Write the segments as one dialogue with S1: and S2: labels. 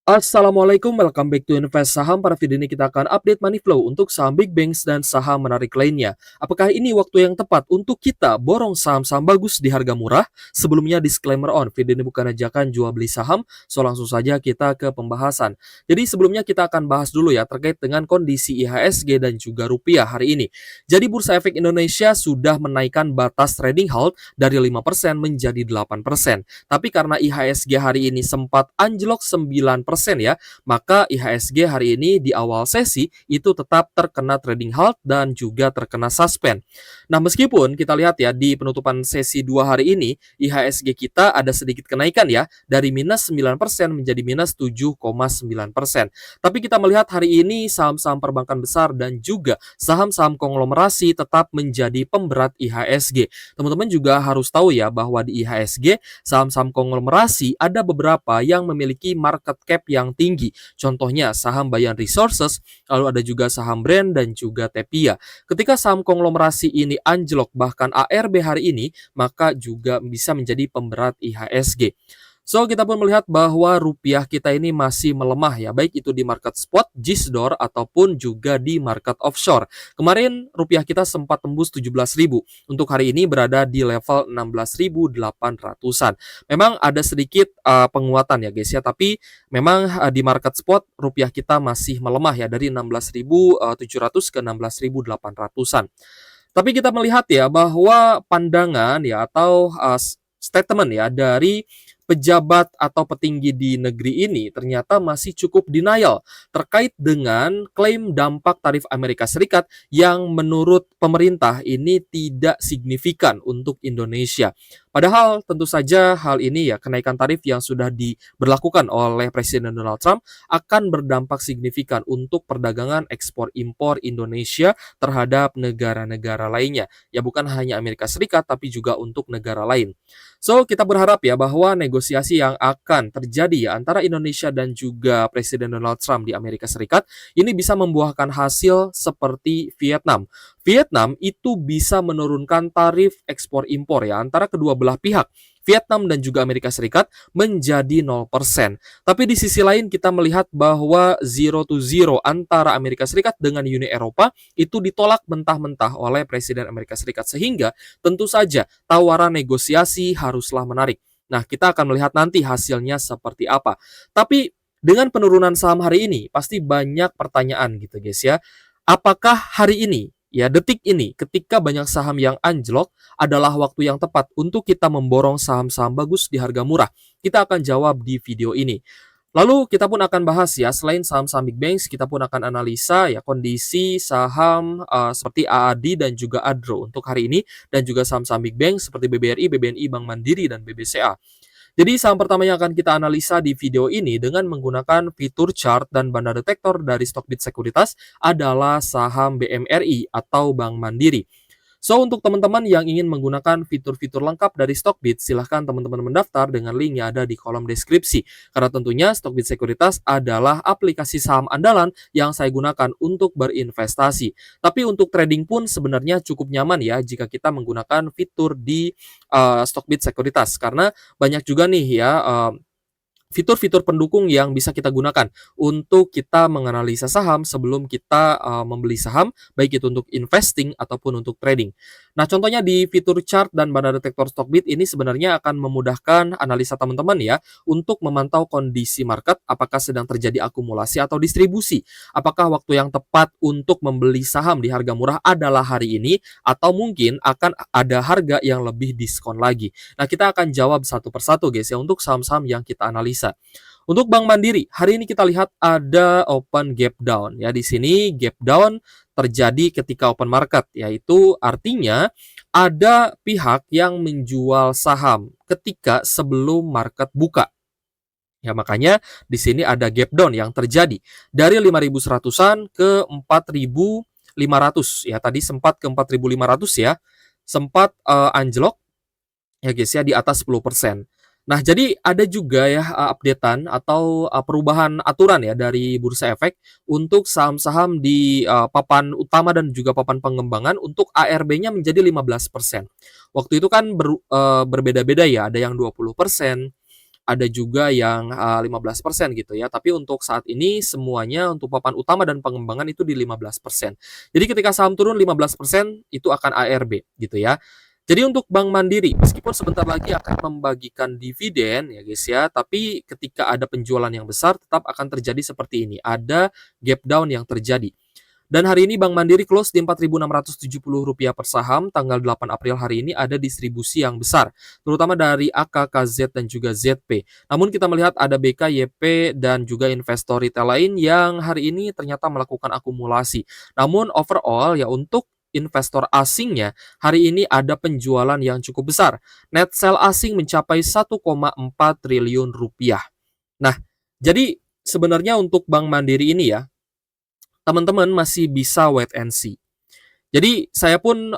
S1: Assalamualaikum, welcome back to Invest Saham. Pada video ini kita akan update money flow untuk saham big banks dan saham menarik lainnya. Apakah ini waktu yang tepat untuk kita borong saham-saham bagus di harga murah? Sebelumnya disclaimer on, video ini bukan ajakan jual beli saham, so langsung saja kita ke pembahasan. Jadi sebelumnya kita akan bahas dulu ya terkait dengan kondisi IHSG dan juga rupiah hari ini. Jadi Bursa Efek Indonesia sudah menaikkan batas trading halt dari 5% menjadi 8%. Tapi karena IHSG hari ini sempat anjlok 9% ya, maka IHSG hari ini di awal sesi itu tetap terkena trading halt dan juga terkena suspend. Nah, meskipun kita lihat ya di penutupan sesi 2 hari ini IHSG kita ada sedikit kenaikan ya dari minus 9% menjadi minus 7,9%. Tapi kita melihat hari ini saham-saham perbankan besar dan juga saham-saham konglomerasi tetap menjadi pemberat IHSG. Teman-teman juga harus tahu ya bahwa di IHSG saham-saham konglomerasi ada beberapa yang memiliki market cap yang tinggi. Contohnya saham Bayan Resources, lalu ada juga saham Brand dan juga Tepia. Ketika saham konglomerasi ini anjlok bahkan ARB hari ini, maka juga bisa menjadi pemberat IHSG. So, kita pun melihat bahwa rupiah kita ini masih melemah ya, baik itu di market spot, GISDOR, ataupun juga di market offshore. Kemarin rupiah kita sempat tembus 17.000, untuk hari ini berada di level 16.800-an. Memang ada sedikit penguatan ya guys ya, tapi memang di market spot rupiah kita masih melemah ya, dari 16.700 ke 16.800-an. Tapi kita melihat ya bahwa pandangan ya atau statement ya dari pejabat atau petinggi di negeri ini ternyata masih cukup denial terkait dengan klaim dampak tarif Amerika Serikat yang menurut pemerintah ini tidak signifikan untuk Indonesia. Padahal tentu saja hal ini ya kenaikan tarif yang sudah diberlakukan oleh Presiden Donald Trump akan berdampak signifikan untuk perdagangan ekspor impor Indonesia terhadap negara-negara lainnya. Ya bukan hanya Amerika Serikat tapi juga untuk negara lain. So, kita berharap ya bahwa negosiasi yang akan terjadi ya antara Indonesia dan juga Presiden Donald Trump di Amerika Serikat ini bisa membuahkan hasil seperti Vietnam. Vietnam itu bisa menurunkan tarif ekspor impor ya antara kedua belah pihak. Vietnam dan juga Amerika Serikat menjadi 0%. Tapi di sisi lain kita melihat bahwa zero to zero antara Amerika Serikat dengan Uni Eropa itu ditolak mentah-mentah oleh Presiden Amerika Serikat sehingga tentu saja tawaran negosiasi haruslah menarik. Nah, kita akan melihat nanti hasilnya seperti apa. Tapi dengan penurunan saham hari ini pasti banyak pertanyaan gitu guys ya. Apakah hari ini ya detik ini ketika banyak saham yang anjlok adalah waktu yang tepat untuk kita memborong saham-saham bagus di harga murah? Kita akan jawab di video ini. Lalu kita pun akan bahas ya, selain saham-saham big banks, kita pun akan analisa ya kondisi saham seperti AAD dan juga ADRO untuk hari ini, dan juga saham-saham big bank seperti BBRI, BBNI, Bank Mandiri, dan BBCA. Jadi saham pertama yang akan kita analisa di video ini dengan menggunakan fitur chart dan banda detektor dari Stockbit Sekuritas adalah saham BMRI atau Bank Mandiri. So, untuk teman-teman yang ingin menggunakan fitur-fitur lengkap dari Stockbit, silahkan teman-teman mendaftar dengan link yang ada di kolom deskripsi. Karena tentunya Stockbit Sekuritas adalah aplikasi saham andalan yang saya gunakan untuk berinvestasi. Tapi untuk trading pun sebenarnya cukup nyaman ya jika kita menggunakan fitur di Stockbit Sekuritas. Karena banyak juga nih ya fitur-fitur pendukung yang bisa kita gunakan untuk kita menganalisa saham sebelum kita membeli saham, baik itu untuk investing ataupun untuk trading. Nah, contohnya di fitur chart dan banda detektor Stockbit ini sebenarnya akan memudahkan analisa teman-teman ya untuk memantau kondisi market, apakah sedang terjadi akumulasi atau distribusi. Apakah waktu yang tepat untuk membeli saham di harga murah adalah hari ini atau mungkin akan ada harga yang lebih diskon lagi. Nah, kita akan jawab satu persatu guys ya untuk saham-saham yang kita analisa. Untuk Bank Mandiri, hari ini kita lihat ada open gap down ya. Di sini gap down terjadi ketika open market, yaitu artinya ada pihak yang menjual saham ketika sebelum market buka. Ya, makanya di sini ada gap down yang terjadi dari 5.100-an ke 4.500 ya. Tadi sempat ke 4.500 ya. Sempat anjlok ya guys ya di atas 10%. Nah, jadi ada juga ya updatean atau perubahan aturan ya dari Bursa Efek untuk saham-saham di papan utama dan juga papan pengembangan untuk ARB-nya menjadi 15%. Waktu itu kan berbeda-beda ya, ada yang 20%, ada juga yang 15% gitu ya. Tapi untuk saat ini semuanya untuk papan utama dan pengembangan itu di 15%. Jadi ketika saham turun 15% itu akan ARB gitu ya. Jadi untuk Bank Mandiri, meskipun sebentar lagi akan membagikan dividen ya guys ya, tapi ketika ada penjualan yang besar tetap akan terjadi seperti ini. Ada gap down yang terjadi. Dan hari ini Bank Mandiri close di Rp4.670 per saham, tanggal 8 April hari ini ada distribusi yang besar, terutama dari AKKZ dan juga ZP. Namun kita melihat ada BKYP dan juga investor retail lain yang hari ini ternyata melakukan akumulasi. Namun overall ya untuk investor asingnya, hari ini ada penjualan yang cukup besar. Net sell asing mencapai 1,4 triliun rupiah. Nah, jadi sebenarnya untuk Bank Mandiri ini ya, teman-teman masih bisa wait and see. Jadi saya pun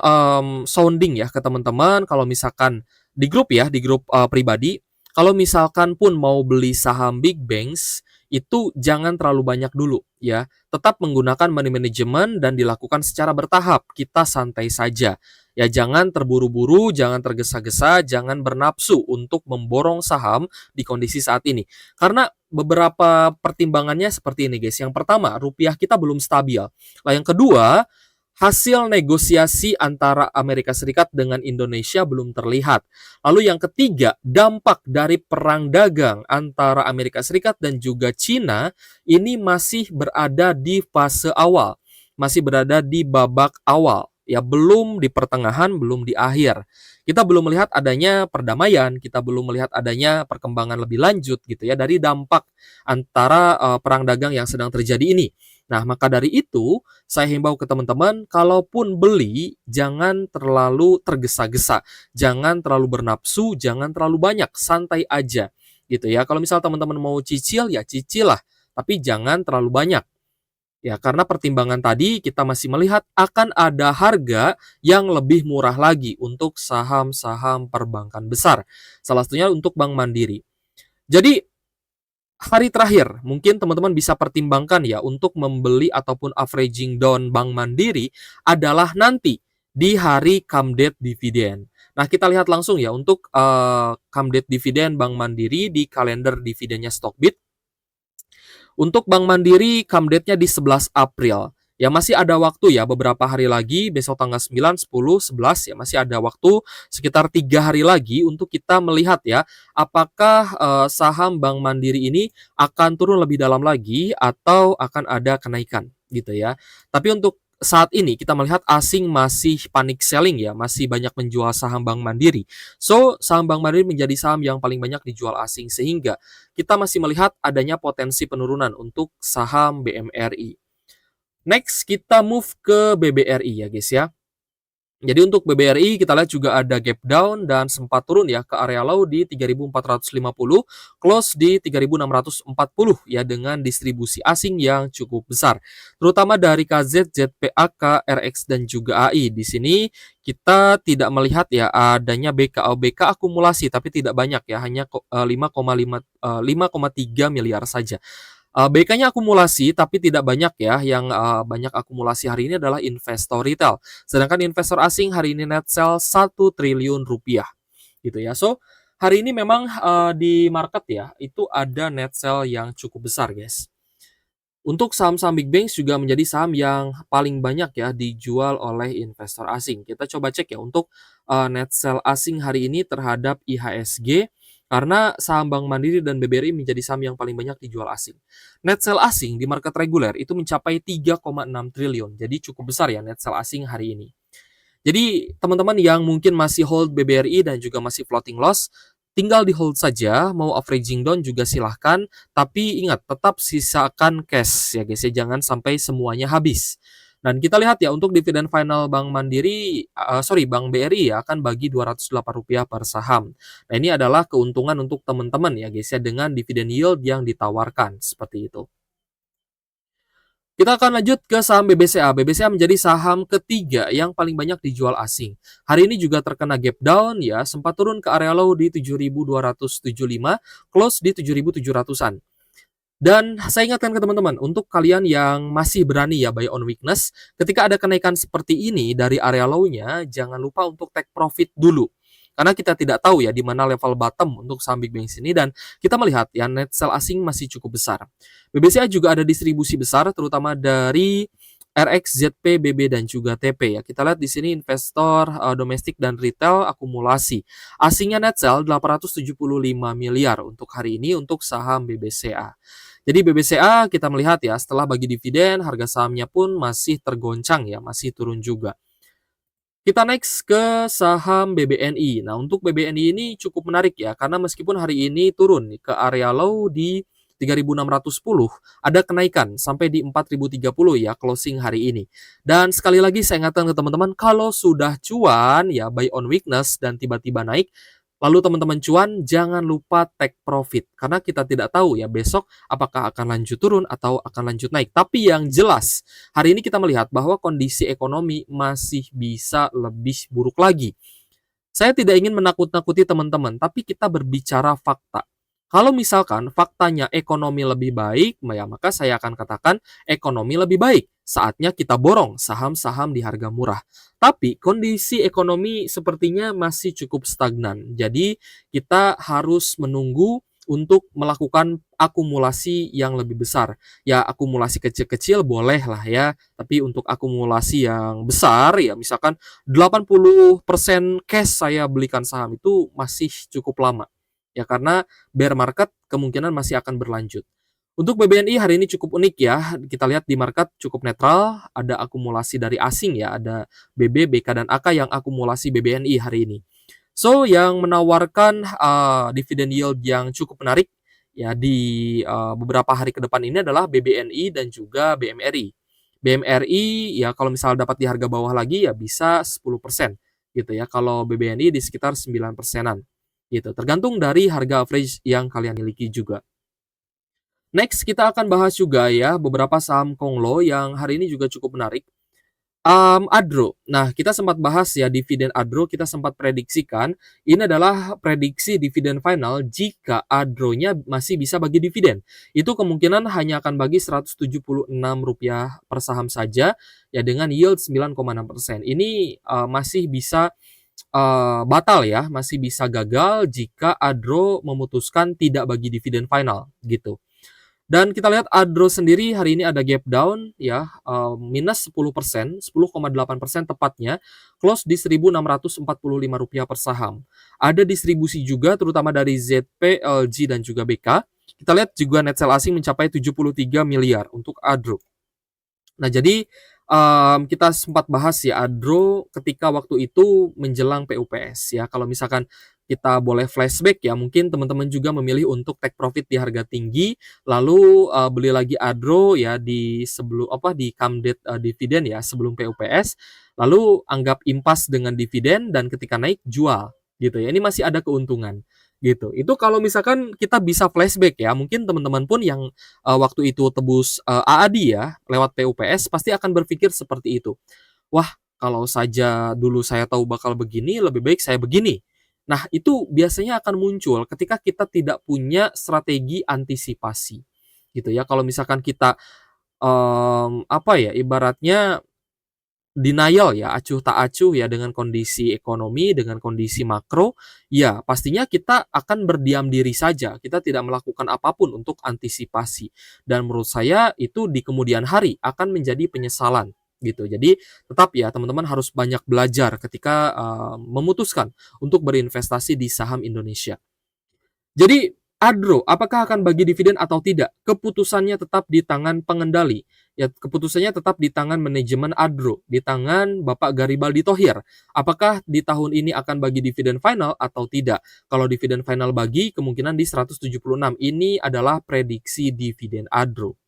S1: sounding ya ke teman-teman kalau misalkan di grup ya, di grup pribadi, kalau misalkan pun mau beli saham big banks itu jangan terlalu banyak dulu ya. Tetap menggunakan money management dan dilakukan secara bertahap. Kita santai saja. Ya jangan terburu-buru, jangan tergesa-gesa, jangan bernafsu untuk memborong saham di kondisi saat ini. Karena beberapa pertimbangannya seperti ini guys. Yang pertama, rupiah kita belum stabil. Nah, yang kedua, hasil negosiasi antara Amerika Serikat dengan Indonesia belum terlihat. Lalu yang ketiga, dampak dari perang dagang antara Amerika Serikat dan juga Cina ini masih berada di fase awal, masih berada di babak awal. Ya belum di pertengahan, belum di akhir. Kita belum melihat adanya perdamaian, kita belum melihat adanya perkembangan lebih lanjut gitu ya dari dampak antara perang dagang yang sedang terjadi ini. Nah, maka dari itu saya himbau ke teman-teman, kalaupun beli, jangan terlalu tergesa-gesa, jangan terlalu bernafsu, jangan terlalu banyak, santai aja, gitu ya. Kalau misal teman-teman mau cicil, ya cicil lah, tapi jangan terlalu banyak. Ya, karena pertimbangan tadi kita masih melihat akan ada harga yang lebih murah lagi untuk saham-saham perbankan besar. Salah satunya untuk Bank Mandiri. Jadi hari terakhir, mungkin teman-teman bisa pertimbangkan ya untuk membeli ataupun averaging down Bank Mandiri adalah nanti di hari come date dividen. Nah, kita lihat langsung ya untuk come date dividen Bank Mandiri di kalender dividennya Stockbit. Untuk Bank Mandiri, come date-nya di 11 April. Ya masih ada waktu ya, beberapa hari lagi, besok tanggal 9, 10, 11, ya masih ada waktu sekitar 3 hari lagi untuk kita melihat ya, apakah saham Bank Mandiri ini akan turun lebih dalam lagi atau akan ada kenaikan gitu ya. Tapi untuk saat ini kita melihat asing masih panic selling ya, masih banyak menjual saham Bank Mandiri. So, saham Bank Mandiri menjadi saham yang paling banyak dijual asing sehingga kita masih melihat adanya potensi penurunan untuk saham BMRI. Next, kita move ke BBRI ya guys ya. Jadi untuk BBRI kita lihat juga ada gap down dan sempat turun ya ke area low di 3.450, close di 3.640 ya dengan distribusi asing yang cukup besar. Terutama dari KZ, ZPAK, RX dan juga AI. Di sini kita tidak melihat ya adanya BK akumulasi tapi tidak banyak ya, hanya 5,3 miliar saja. BK-nya akumulasi tapi tidak banyak ya, yang banyak akumulasi hari ini adalah investor retail. Sedangkan investor asing hari ini net sell 1 triliun rupiah gitu ya. So, hari ini memang di market ya, itu ada net sell yang cukup besar guys. Untuk saham-saham big banks juga menjadi saham yang paling banyak ya dijual oleh investor asing. Kita coba cek ya untuk net sell asing hari ini terhadap IHSG. Karena saham Bank Mandiri dan BBRI menjadi saham yang paling banyak dijual asing. Net sell asing di market reguler itu mencapai 3,6 triliun. Jadi cukup besar ya net sell asing hari ini. Jadi teman-teman yang mungkin masih hold BBRI dan juga masih floating loss, tinggal di hold saja, mau averaging down juga silahkan. Tapi ingat, tetap sisakan cash ya guys ya, jangan sampai semuanya habis. Dan kita lihat ya untuk dividen final Bank Mandiri, Bank BRI ya akan bagi Rp208 per saham. Nah ini adalah keuntungan untuk teman-teman ya guys ya dengan dividen yield yang ditawarkan seperti itu. Kita akan lanjut ke saham BBCA. BBCA menjadi saham ketiga yang paling banyak dijual asing. Hari ini juga terkena gap down ya, sempat turun ke area low di 7.275, close di 7.700-an. Dan saya ingatkan ke teman-teman, untuk kalian yang masih berani ya buy on weakness, ketika ada kenaikan seperti ini dari area low-nya, jangan lupa untuk take profit dulu. Karena kita tidak tahu ya di mana level bottom untuk saham Big Banks ini, dan kita melihat ya net sell asing masih cukup besar. BBCA juga ada distribusi besar terutama dari RX, ZP, BB dan juga TP ya. Kita lihat di sini investor domestik dan retail akumulasi. Asingnya net sell 875 miliar untuk hari ini untuk saham BBCA. Jadi BBCA kita melihat ya, setelah bagi dividen, harga sahamnya pun masih tergoncang ya, masih turun juga. Kita next ke saham BBNI. Nah, untuk BBNI ini cukup menarik ya, karena meskipun hari ini turun ke area low di 3.610, ada kenaikan sampai di 4.030 ya closing hari ini. Dan sekali lagi saya ingatkan ke teman-teman, kalau sudah cuan ya buy on weakness dan tiba-tiba naik, lalu teman-teman cuan, jangan lupa take profit. Karena kita tidak tahu ya besok apakah akan lanjut turun atau akan lanjut naik. Tapi yang jelas, hari ini kita melihat bahwa kondisi ekonomi masih bisa lebih buruk lagi. Saya tidak ingin menakut-nakuti teman-teman, tapi kita berbicara fakta. Kalau misalkan faktanya ekonomi lebih baik, ya maka saya akan katakan ekonomi lebih baik. Saatnya kita borong saham-saham di harga murah. Tapi kondisi ekonomi sepertinya masih cukup stagnan. Jadi kita harus menunggu untuk melakukan akumulasi yang lebih besar. Ya akumulasi kecil-kecil boleh lah ya, tapi untuk akumulasi yang besar ya misalkan 80% cash saya belikan saham itu masih cukup lama. Ya karena bear market kemungkinan masih akan berlanjut. Untuk BBNI hari ini cukup unik ya. Kita lihat di market cukup netral, ada akumulasi dari asing ya, ada BB, BK dan AK yang akumulasi BBNI hari ini. So, yang menawarkan dividend yield yang cukup menarik ya di beberapa hari ke depan ini adalah BBNI dan juga BMRI. BMRI ya kalau misal dapat di harga bawah lagi ya bisa 10% gitu ya. Kalau BBNI di sekitar 9%-an gitu. Tergantung dari harga average yang kalian miliki juga. Next kita akan bahas juga ya beberapa saham Konglo yang hari ini juga cukup menarik. Adro. Nah, kita sempat bahas ya dividen Adro, kita sempat prediksikan ini adalah prediksi dividen final jika Adronya masih bisa bagi dividen. Itu kemungkinan hanya akan bagi Rp176 per saham saja ya dengan yield 9,6%. Ini masih bisa batal ya, masih bisa gagal jika Adro memutuskan tidak bagi dividen final gitu. Dan kita lihat Adro sendiri hari ini ada gap down ya, minus 10%, 10,8% tepatnya, close di Rp1.645 per saham. Ada distribusi juga terutama dari ZP, LG dan juga BK. Kita lihat juga net sell asing mencapai 73 miliar untuk Adro. Nah, jadi kita sempat bahas ya Adro ketika waktu itu menjelang PUPS ya. Kalau misalkan kita boleh flashback ya, mungkin teman-teman juga memilih untuk take profit di harga tinggi, lalu beli lagi Adro ya di sebelum di come date dividen ya sebelum PUPS, lalu anggap impas dengan dividen dan ketika naik jual gitu ya. Ini masih ada keuntungan gitu. Itu kalau misalkan kita bisa flashback ya, mungkin teman-teman pun yang waktu itu tebus AAD ya lewat PUPS pasti akan berpikir seperti itu. Wah, kalau saja dulu saya tahu bakal begini, lebih baik saya begini. Nah, itu biasanya akan muncul ketika kita tidak punya strategi antisipasi gitu ya. Kalau misalkan kita ibaratnya denial ya, acuh tak acuh ya dengan kondisi ekonomi, dengan kondisi makro, ya pastinya kita akan berdiam diri saja. Kita tidak melakukan apapun untuk antisipasi. Dan menurut saya itu di kemudian hari akan menjadi penyesalan gitu. Jadi tetap ya teman-teman harus banyak belajar ketika memutuskan untuk berinvestasi di saham Indonesia. Jadi Adro, apakah akan bagi dividen atau tidak? Keputusannya tetap di tangan pengendali. Ya, keputusannya tetap di tangan manajemen Adro, di tangan Bapak Garibaldi Thohir. Apakah di tahun ini akan bagi dividen final atau tidak? Kalau dividen final bagi, kemungkinan di 176. Ini adalah prediksi dividen Adro.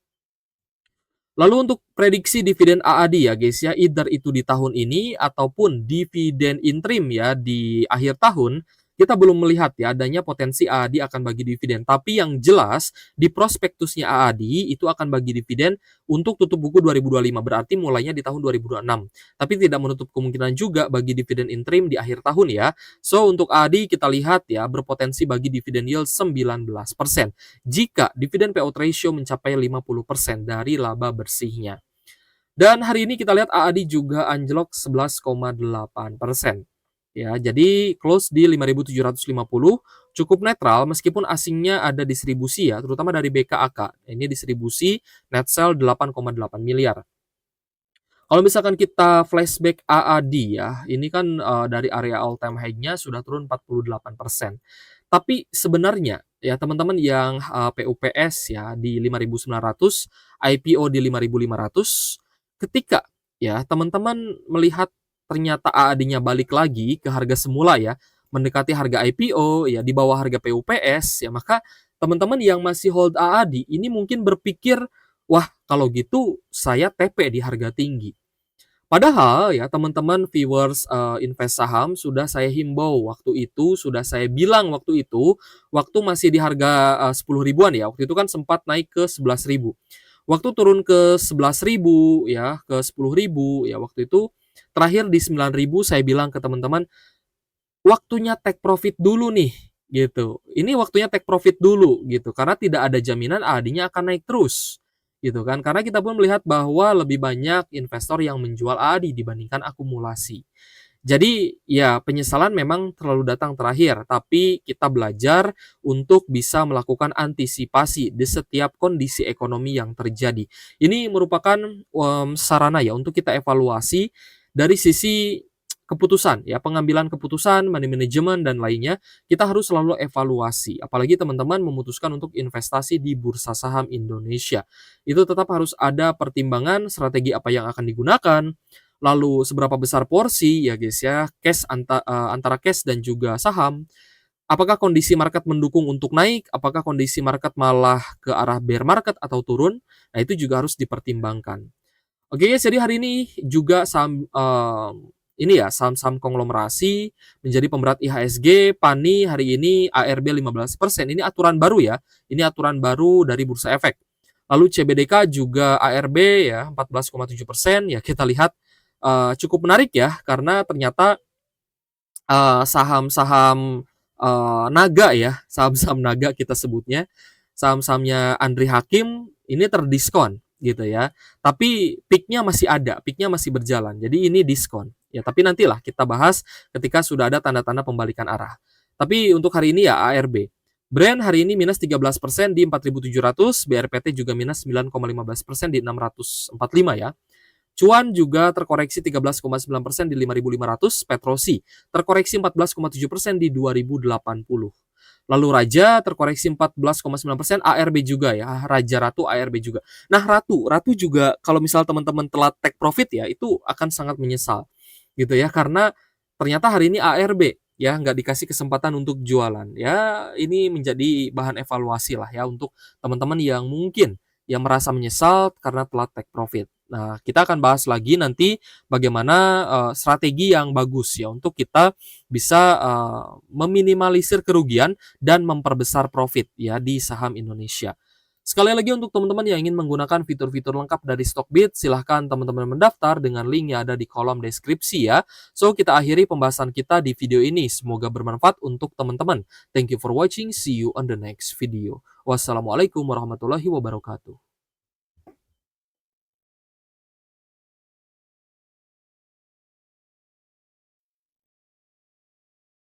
S1: Lalu untuk prediksi dividen AAD ya guys ya, either itu di tahun ini ataupun dividen interim ya di akhir tahun, kita belum melihat ya adanya potensi AAD akan bagi dividen. Tapi yang jelas di prospektusnya AAD itu akan bagi dividen untuk tutup buku 2025, berarti mulainya di tahun 2026. Tapi tidak menutup kemungkinan juga bagi dividen interim di akhir tahun ya. So untuk AAD kita lihat ya berpotensi bagi dividen yield 19%. Jika dividen payout ratio mencapai 50% dari laba bersihnya. Dan hari ini kita lihat AAD juga anjlok 11,8%. ya. Jadi close di 5.750, cukup netral meskipun asingnya ada distribusi ya, terutama dari BKAK. Ini distribusi net sell 8,8 miliar. Kalau misalkan kita flashback AAD ya, ini kan, dari area all time high-nya sudah turun 48%. Tapi sebenarnya ya teman-teman yang, PUPS ya di 5.900, IPO di 5.500, ketika ya teman-teman melihat ternyata AAD-nya balik lagi ke harga semula ya, mendekati harga IPO ya, di bawah harga PUPS ya, maka teman-teman yang masih hold AAD ini mungkin berpikir, "Wah, kalau gitu saya TP di harga tinggi." Padahal ya teman-teman viewers, invest saham sudah saya himbau waktu itu, sudah saya bilang waktu itu, waktu masih di harga, 10 ribuan ya, waktu itu kan sempat naik ke 11 ribu. Waktu turun ke 11 ribu ya, ke 10 ribu ya, waktu itu terakhir di 9 ribu saya bilang ke teman-teman, "Waktunya take profit dulu nih," gitu. "Ini waktunya take profit dulu," gitu, karena tidak ada jaminan AAD-nya akan naik terus, gitu kan. Karena kita pun melihat bahwa lebih banyak investor yang menjual AAD dibandingkan akumulasi. Jadi, ya penyesalan memang terlalu datang terakhir, tapi kita belajar untuk bisa melakukan antisipasi di setiap kondisi ekonomi yang terjadi. Ini merupakan, sarana ya untuk kita evaluasi dari sisi keputusan ya, pengambilan keputusan, money management dan lainnya, kita harus selalu evaluasi. Apalagi teman-teman memutuskan untuk investasi di bursa saham Indonesia. Itu tetap harus ada pertimbangan strategi apa yang akan digunakan, lalu seberapa besar porsi ya guys ya, antara cash dan juga saham. Apakah kondisi market mendukung untuk naik? Apakah kondisi market malah ke arah bear market atau turun? Nah, itu juga harus dipertimbangkan. Oke guys, jadi hari ini juga ini ya, saham-saham konglomerasi menjadi pemberat IHSG, PANI hari ini ARB 15%. Ini aturan baru ya, ini aturan baru dari Bursa Efek. Lalu CBDK juga ARB ya 14,7%. Ya kita lihat, cukup menarik ya, karena ternyata, saham-saham, naga ya, saham-saham naga kita sebutnya, saham-sahamnya Andri Hakim ini terdiskon gitu ya. Tapi peak-nya masih ada, peak-nya masih berjalan. Jadi ini diskon. Ya, tapi nantilah kita bahas ketika sudah ada tanda-tanda pembalikan arah. Tapi untuk hari ini ya ARB. Brand hari ini minus 13% di 4.700, BRPT juga minus 9,15% di 645 ya. Cuan juga terkoreksi 13,9% di 5.500, Petrosi terkoreksi 14,7% di 2.080. Lalu Raja terkoreksi 14,9%, ARB juga ya, Raja Ratu ARB juga. Nah, Ratu juga kalau misal teman-teman telat take profit ya, itu akan sangat menyesal gitu ya, karena ternyata hari ini ARB ya nggak dikasih kesempatan untuk jualan. Ya, ini menjadi bahan evaluasi lah ya untuk teman-teman yang mungkin yang merasa menyesal karena telat take profit. Nah, kita akan bahas lagi nanti bagaimana strategi yang bagus ya untuk kita bisa meminimalisir kerugian dan memperbesar profit ya di saham Indonesia. Sekali lagi untuk teman-teman yang ingin menggunakan fitur-fitur lengkap dari Stockbit, silahkan teman-teman mendaftar dengan link yang ada di kolom deskripsi ya. So, kita akhiri pembahasan kita di video ini. Semoga bermanfaat untuk teman-teman. Thank you for watching. See you on the next video. Wassalamualaikum warahmatullahi wabarakatuh.